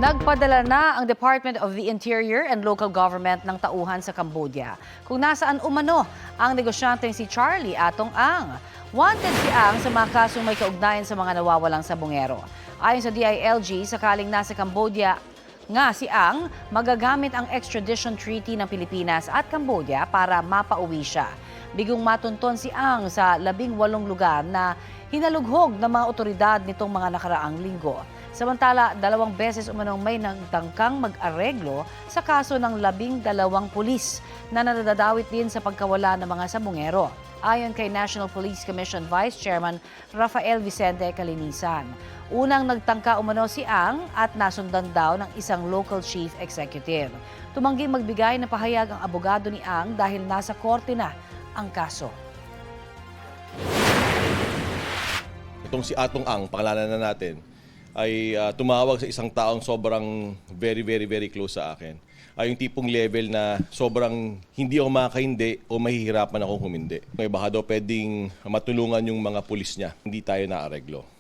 Nagpadala na ang Department of the Interior and Local Government ng tauhan sa Cambodia kung nasaan umano ang negosyanteng si Charlie Atong Ang. Wanted si Ang sa mga kasong may kaugnayan sa mga nawawalang sabongero. Ayon sa DILG, sakaling nasa Cambodia nga si Ang, magagamit ang extradition treaty ng Pilipinas at Cambodia para mapauwi siya. Bigong matunton si Ang sa 18 lugar na hinalughog ng mga otoridad nitong mga nakaraang linggo. Samantala, 2 beses umanong may nagtangkang mag-areglo sa kaso ng 12 pulis na nadadawit din sa pagkawala ng mga sabongero. Ayon kay National Police Commission Vice Chairman Rafael Vicente Calinisan, unang nagtangka umano si Ang at nasundan daw ng isang local chief executive. Tumangging magbigay ng pahayag ang abogado ni Ang dahil nasa korte na ang kaso. Itong si Atong Ang, pangalanan na natin, ay tumawag sa isang taong sobrang very close sa akin. Ay yung tipong level na sobrang hindi ako makakahindi o mahihirapan akong humindi. May baka daw pwedeng matulungan yung mga pulis niya. Hindi tayo naareglo.